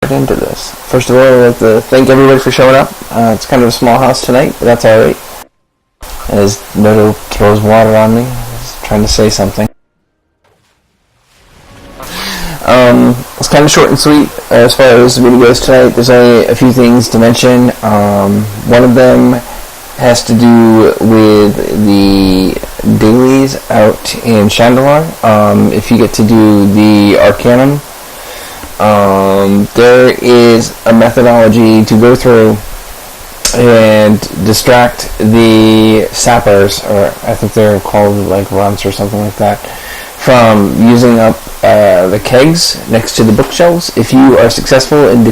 Right into this. First of all, I'd like to thank everybody for showing up. It's kind of a small house tonight, but that's alright. As Noto throws water on me, he's trying to say something. It's kind of short and sweet as far as the video goes tonight. There's only a few things to mention. One of them has to do with the dailies out in Chandalar. If you get to do the Arcanum, there is a methodology to go through and distract the sappers, or I think they're called like runts or something like that, from using up the kegs next to the bookshelves. If you are successful in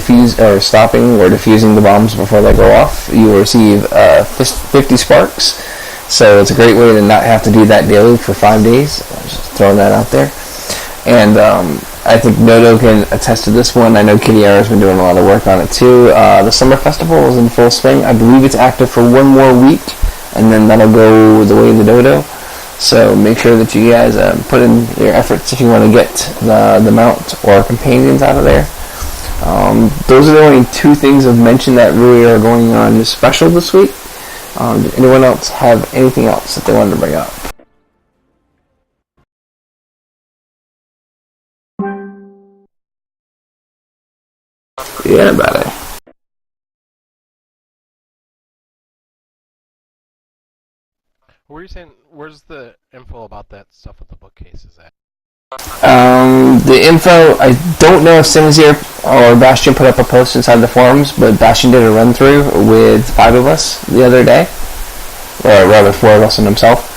stopping or defusing the bombs before they go off, you will receive 50 sparks. So it's a great way to not have to do that daily for 5 days. Just throwing that out there. And I think Noto can attest to this one. I know Kitty R has been doing a lot of work on it too. The Summer Festival is in full swing. I believe it's active for one more week, and then that'll go the way of the dodo. So make sure that you guys put in your efforts if you want to get the mount or companions out of there. Those are the only two things I've mentioned that really are going on special this week. Did anyone else have anything else that they wanted to bring up? Yeah, about it. What were you saying? Where's the info about that stuff with the bookcases at? The info, I don't know if Simazir or Bastion put up a post inside the forums, but Bastion did a run through with 5 of us the other day, or rather 4 of us and himself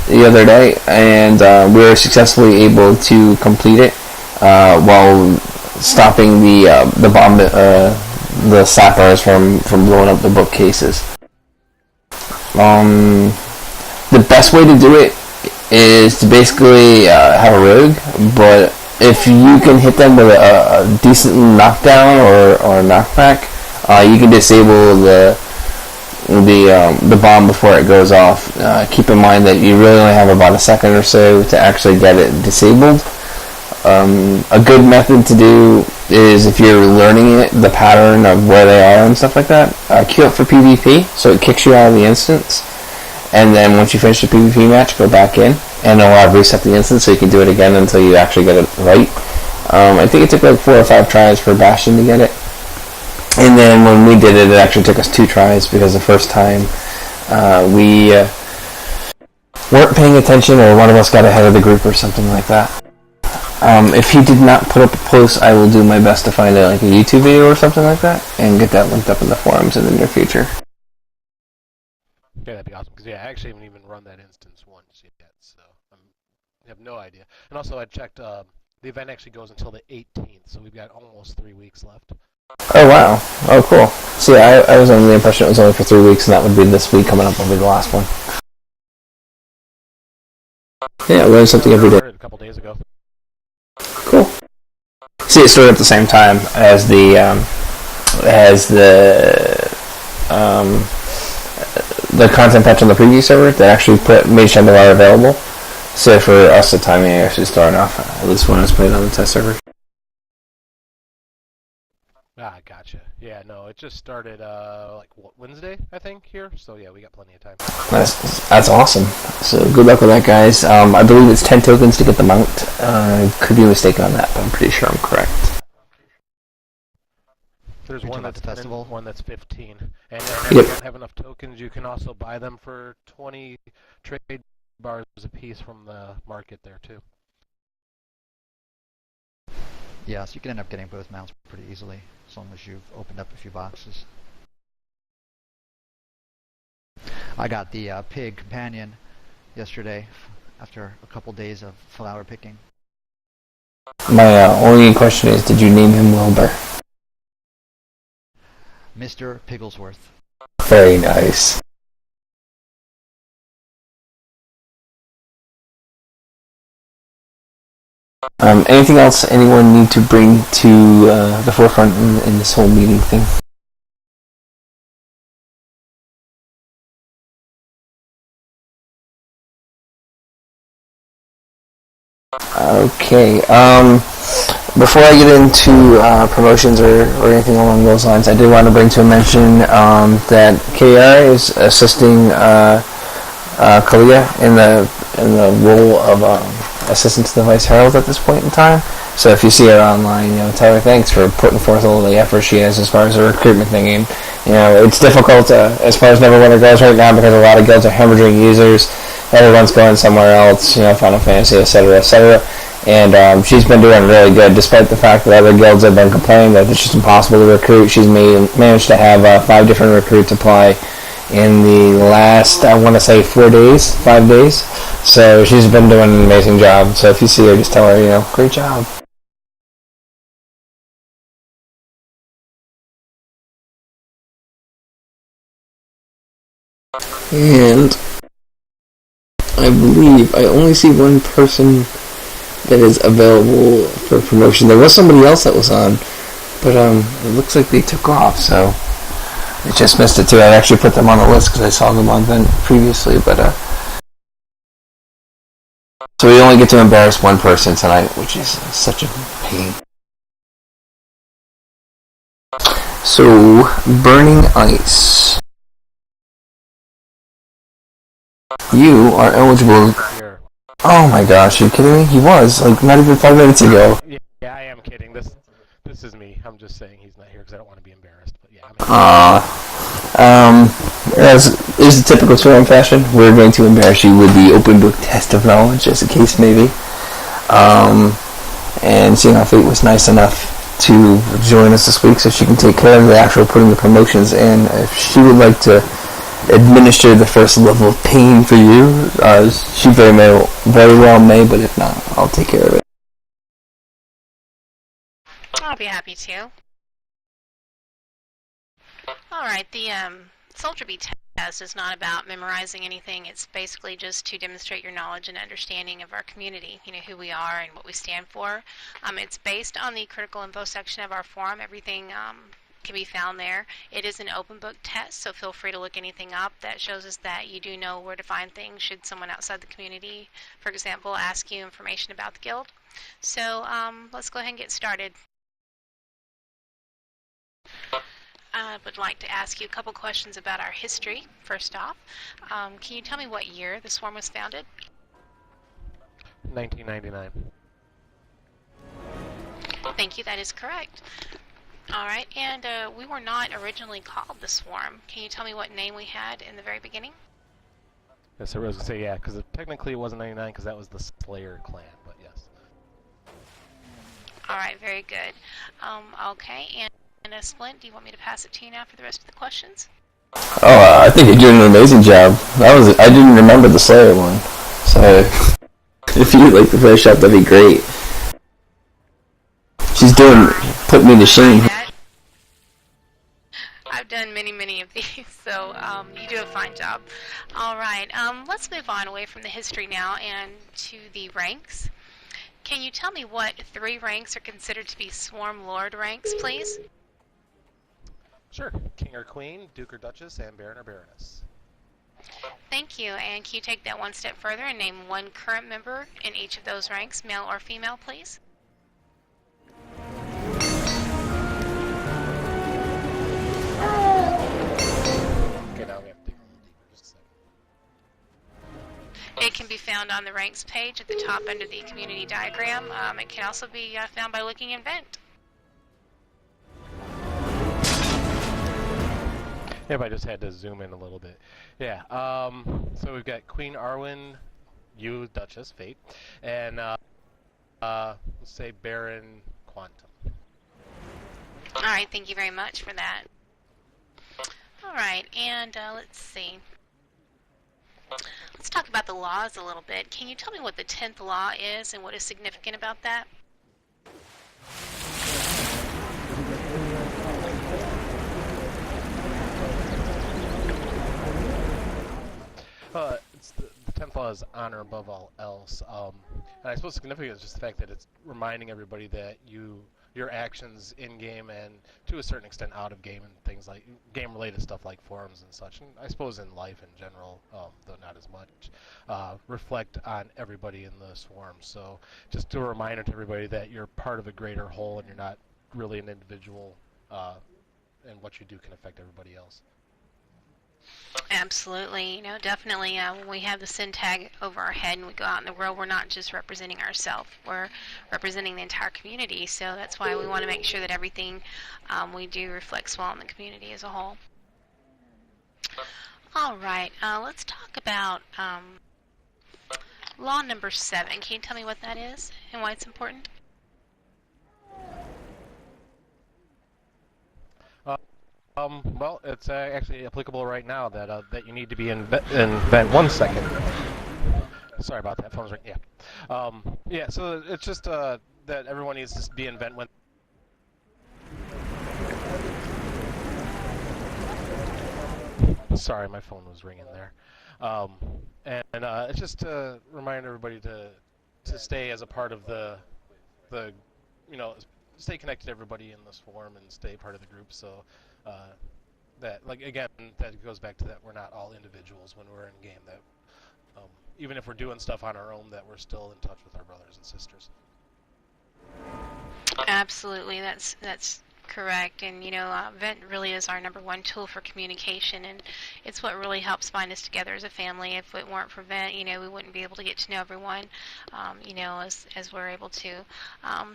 the other day, and we were successfully able to complete it while stopping the bomb, the sappers from blowing up the bookcases. The best way to do it is to basically have a rogue, but if you can hit them with a decent knockdown or knockback, you can disable the bomb before it goes off. Keep in mind that you really only have about a second or so to actually get it disabled. A good method to do is, if you're learning the pattern of where they are and stuff like that, queue up for PvP, so it kicks you out of the instance. And then once you finish the PvP match, go back in, and it'll reset the instance, so you can do it again until you actually get it right. I think it took like 4 or 5 tries for Bastion to get it. And then when we did it, it actually took us 2 tries, because the first time we weren't paying attention, or one of us got ahead of the group or something like that. If he did not put up a post, I will do my best to find like a YouTube video or something like that, and get that linked up in the forums in the near future. Yeah, that'd be awesome. Because yeah, I actually haven't even run that instance once yet, so I have no idea. And also, I checked. The event actually goes until the 18th, so we've got almost 3 weeks left. Oh wow! Oh cool. See, I was under the impression it was only for 3 weeks, and that would be this week coming up will be the last one. Yeah, I learn something every day. A couple days ago. Cool. See, it started at the same time as the content patch on the preview server that actually made Chandalar available. So for us, the timing actually started off at least when I was playing on the test server. Ah, gotcha. Yeah, no, it just started like Wednesday, I think, here. So yeah, we got plenty of time. That's awesome. So good luck with that, guys. I believe it's 10 tokens to get the mount. Could be mistaken on that, but I'm pretty sure I'm correct. There's one that's the festival, one that's 15, and if you don't have enough tokens, you can also buy them for 20 trade bars a piece from the market there too. Yeah, so you can end up getting both mounts pretty easily, as long as you've opened up a few boxes. I got the pig companion yesterday, after a couple days of flower picking. My only question is, did you name him Wilbur? Mr. Pigglesworth. Very nice. Anything else anyone need to bring to the forefront in this whole meeting thing? Okay. before I get into promotions or anything along those lines, I did want to bring to a mention that KR is assisting Kalia in the role of assistant to the Vice Herald at this point in time. So if you see her online, tell her thanks for putting forth all the effort she has as far as the recruitment thing. And it's difficult as far as Neverwinter goes right now because a lot of guilds are hemorrhaging users. Everyone's going somewhere else, Final Fantasy, etc., etc. And she's been doing really good, despite the fact that other guilds have been complaining that it's just impossible to recruit. She's managed to have 5 different recruits apply in the last, I want to say, 5 days. So she's been doing an amazing job. So if you see her, just tell her, great job. And I believe I only see one person that is available for promotion. There was somebody else that was on, but it looks like they took off, so I just missed it too. I actually put them on the list because I saw them on Vent previously, but so we only get to embarrass one person tonight, which is such a pain. So, Burning Ice. You are eligible. Oh my gosh, are you kidding me? He was, not even 5 minutes ago. Yeah, I am kidding. This is me. I'm just saying he's not here because I don't want to be embarrassed. But yeah, as is the typical Swarm fashion, we're going to embarrass you with the open book test of knowledge, as the case may be. And seeing how Fate was nice enough to join us this week so she can take care of the actual putting the promotions in. If she would like to administer the first level of pain for you, she very well may, but if not, I'll take care of it. I'll be happy to. Alright, the Soldier Bee test is not about memorizing anything. It's basically just to demonstrate your knowledge and understanding of our community, who we are and what we stand for. It's based on the critical info section of our forum. Everything can be found there. It is an open book test, so feel free to look anything up that shows us that you do know where to find things should someone outside the community, for example, ask you information about the guild. So let's go ahead and get started. I would like to ask you a couple questions about our history, first off. Can you tell me what year the Swarm was founded? 1999. Thank you, that is correct. Alright, and we were not originally called the Swarm. Can you tell me what name we had in the very beginning? Yes, I was going to say, yeah, because technically it wasn't 99 because that was the Slayer clan, but yes. Alright, very good. Okay, and Splint, do you want me to pass it to you now for the rest of the questions? Oh, I think you're doing an amazing job. I didn't remember the Slayer one, so if you'd like to finish up, that'd be great. She's putting me to shame. I've done many of these, so you do a fine job. Alright, let's move on away from the history now and to the ranks. Can you tell me what 3 ranks are considered to be Swarm Lord ranks, please? Sure. King or Queen, Duke or Duchess, and Baron or Baroness. Thank you, and can you take that one step further and name one current member in each of those ranks, male or female, please? Okay, now we have to dig a little deeper, just a second. It can be found on the ranks page at the top under the community diagram. It can also be found by looking in Vent. If I just had to zoom in a little bit. Yeah, so we've got Queen Arwen, you, Duchess, Fate, and let's say Baron Quantum. Alright, thank you very much for that. Alright, and let's see. Let's talk about the laws a little bit. Can you tell me what the 10th law is and what is significant about that? It's the 10th law is honor above all else. And I suppose significant is just the fact that it's reminding everybody that you your actions in game and to a certain extent out of game and things like game related stuff like forums and such, and I suppose in life in general, though not as much, reflect on everybody in the swarm. So just a reminder to everybody that you're part of a greater whole and you're not really an individual, and what you do can affect everybody else. Absolutely, definitely. When we have the sin tag over our head and we go out in the world, we're not just representing ourselves; we're representing the entire community. So that's why we want to make sure that everything we do reflects well on the community as a whole. All right, let's talk about law number 7. Can you tell me what that is and why it's important? Well, it's actually applicable right now that you need to be in vent 1 second. Sorry about that. Phone's ringing. Yeah. Yeah. So it's just that everyone needs to be in vent when. Sorry, my phone was ringing there. And it's just to remind everybody to stay as a part of the stay connected to everybody in this forum and stay part of the group. So. That, like, again, that goes back to that we're not all individuals when we're in game, that even if we're doing stuff on our own, that we're still in touch with our brothers and sisters. Absolutely, that's correct. And Vent really is our number 1 tool for communication, and it's what really helps bind us together as a family. If it weren't for Vent, we wouldn't be able to get to know everyone, as we're able to.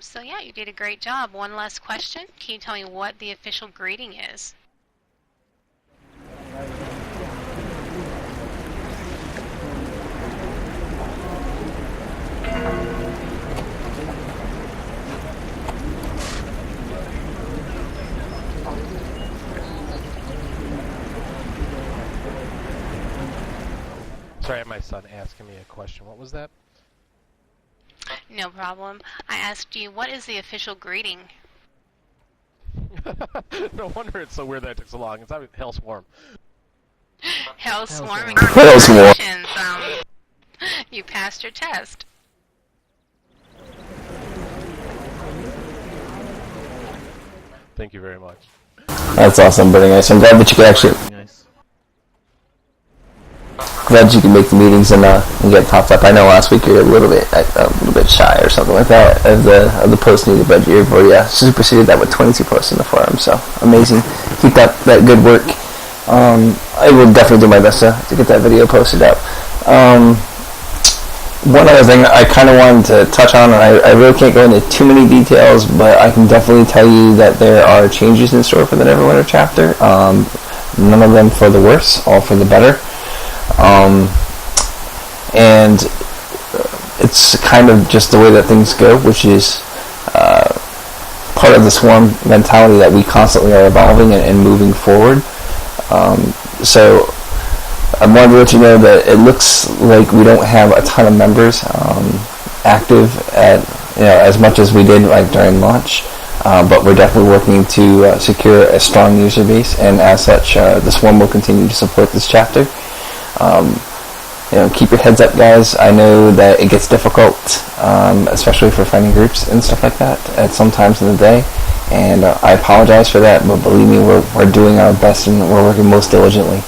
So yeah, you did a great job. One last question: can you tell me what the official greeting is? Sorry, I had my son asking me a question. What was that? No problem. I asked you, what is the official greeting? No wonder it's so weird that it took so long. It's Hell Swarm. Hell Swarm. Hell Swarm. Congratulations. You passed your test. Thank you very much. That's awesome, pretty nice. I'm glad that you could actually. Nice. Glad you can make the meetings and get popped up. I know last week you were a little bit shy or something like that of the post needed, but you've already superseded that with 22 posts in the forum. So amazing. Keep that good work. I will definitely do my best to get that video posted up. One other thing I kind of wanted to touch on, and I really can't go into too many details, but I can definitely tell you that there are changes in store for the Neverwinter chapter. None of them for the worse, all for the better. And it's kind of just the way that things go, which is part of the swarm mentality that we constantly are evolving and moving forward. So I wanted to let you know that it looks like we don't have a ton of members active at as much as we did like during launch, but we're definitely working to secure a strong user base, and as such, the swarm will continue to support this chapter. Keep your heads up, guys. I know that it gets difficult, especially for finding groups and stuff like that at some times in the day, and I apologize for that, but believe me, we're doing our best and we're working most diligently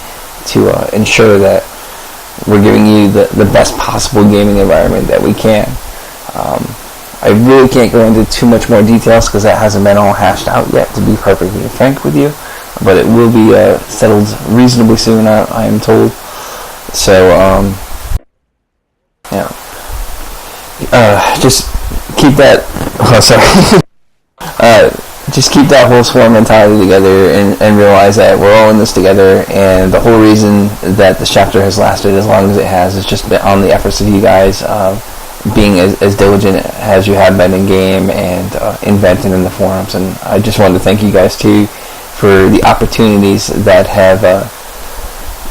to ensure that we're giving you the best possible gaming environment that we can. I really can't go into too much more details because that hasn't been all hashed out yet, to be perfectly frank with you, but it will be settled reasonably soon, I am told. So, just keep that, just keep that whole swarm mentality together and realize that we're all in this together, and the whole reason that this chapter has lasted as long as it has is just on the efforts of you guys being as diligent as you have been in game and inventing in the forums. And I just wanted to thank you guys too for the opportunities that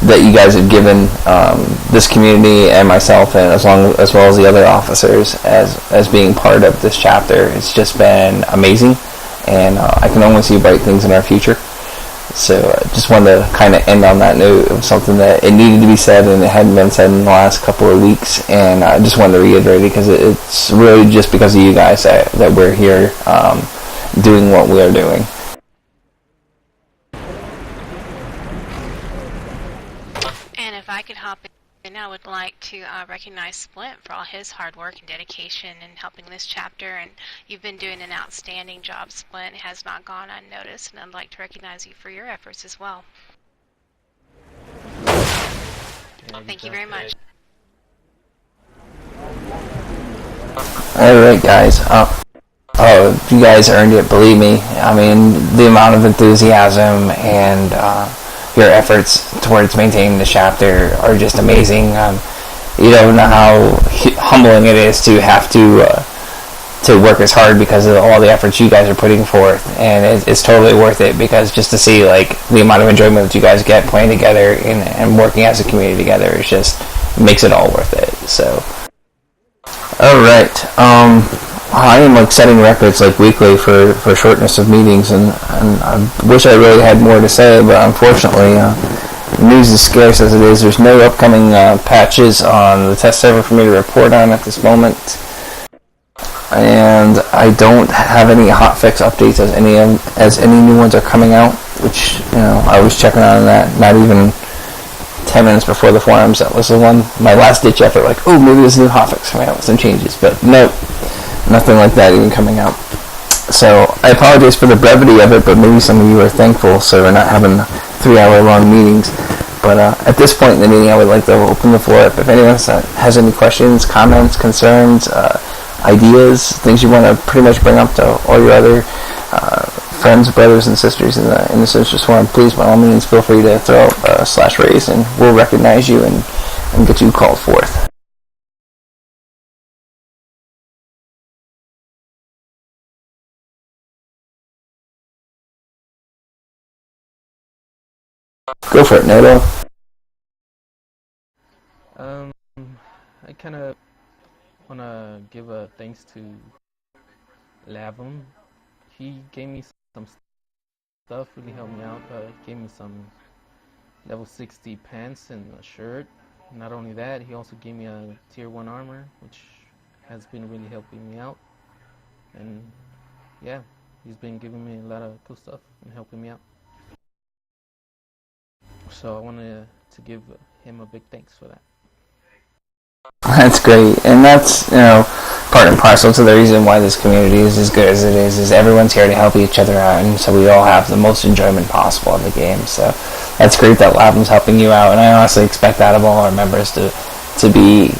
you guys have given this community and myself, and as well as the other officers as being part of this chapter. It's just been amazing, and I can only see bright things in our future. So just wanted to kind of end on that note. It was something that it needed to be said, and it hadn't been said in the last couple of weeks, and I just wanted to reiterate it because it's really just because of you guys that we're here doing what we are doing. And if I could hop in, I would like to recognize Splint for all his hard work and dedication in helping this chapter. And you've been doing an outstanding job, Splint. It has not gone unnoticed, and I'd like to recognize you for your efforts as well. Thank you very much. Alright guys, oh, you guys earned it, believe me. I mean, the amount of enthusiasm and your efforts towards maintaining the chapter are just amazing. You don't know how humbling it is to have to work as hard because of all the efforts you guys are putting forth, and it's totally worth it, because just to see like the amount of enjoyment that you guys get playing together and working as a community together, it just makes it all worth it. So alright, I am like setting records like weekly for shortness of meetings, and I wish I really had more to say, but unfortunately the news is scarce as it is. There's no upcoming patches on the test server for me to report on at this moment, and I don't have any hotfix updates as any new ones are coming out, which, you know, I was checking on that not even 10 minutes before the forums. That was the one, my last ditch effort, like, oh, maybe there's a new hotfix coming out with some changes, but nope, nothing like that even coming out. So I apologize for the brevity of it, but maybe some of you are thankful, so we're not having 3-hour long meetings. But at this point in the meeting, I would like to open the floor up. If anyone has any questions, comments, concerns, ideas, things you want to pretty much bring up to all your other friends, brothers, and sisters in the Sisters Forum, please, by all means, feel free to throw up /raise, and we'll recognize you and get you called forth. Go for it, Noto. I kind of want to give a thanks to Lavum. He gave me some stuff, really helped me out. Gave me some level 60 pants and a shirt. Not only that, he also gave me a tier 1 armor, which has been really helping me out. And yeah, he's been giving me a lot of cool stuff and helping me out. So I wanted to give him a big thanks for that. That's great, and that's, you know, part and parcel to the reason why this community is as good as it is everyone's here to help each other out, and so we all have the most enjoyment possible in the game. So that's great that Lavum's helping you out, and I honestly expect that of all our members to be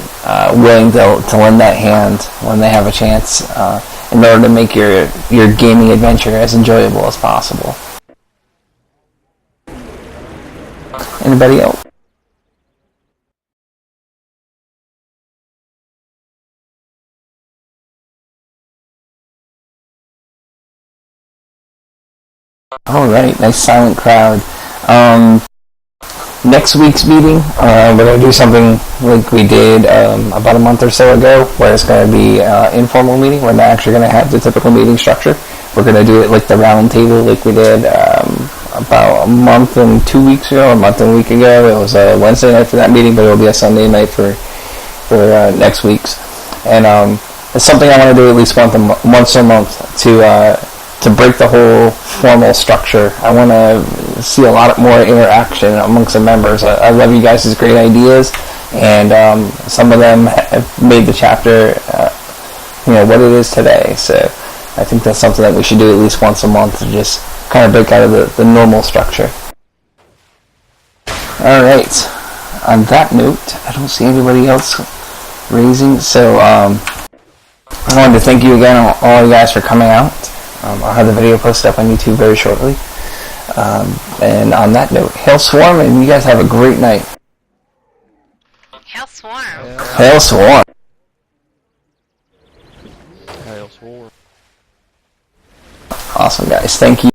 willing to lend that hand when they have a chance, in order to make your gaming adventure as enjoyable as possible. Anybody else? Alright, nice silent crowd. Next week's meeting, we're going to do something like we did about a month or so ago, where it's going to be an informal meeting. We're not actually going to have the typical meeting structure. We're going to do it like the round table like we did about a month and 2 weeks ago, a month and a week ago. It was a Wednesday night for that meeting, but it will be a Sunday night for next week's. And it's something I want to do at least once a month to break the whole formal structure. I want to see a lot more interaction amongst the members. I love you guys' great ideas, and some of them have made the chapter what it is today. So I think that's something that we should do at least once a month to just kind of break out of the normal structure. Alright, on that note, I don't see anybody else raising, so I wanted to thank you again, all you guys, for coming out. I'll have the video posted up on YouTube very shortly. And on that note, Hail Swarm, and you guys have a great night. Hail Swarm. Hail Swarm. Hail Swarm. Awesome, guys. Thank you.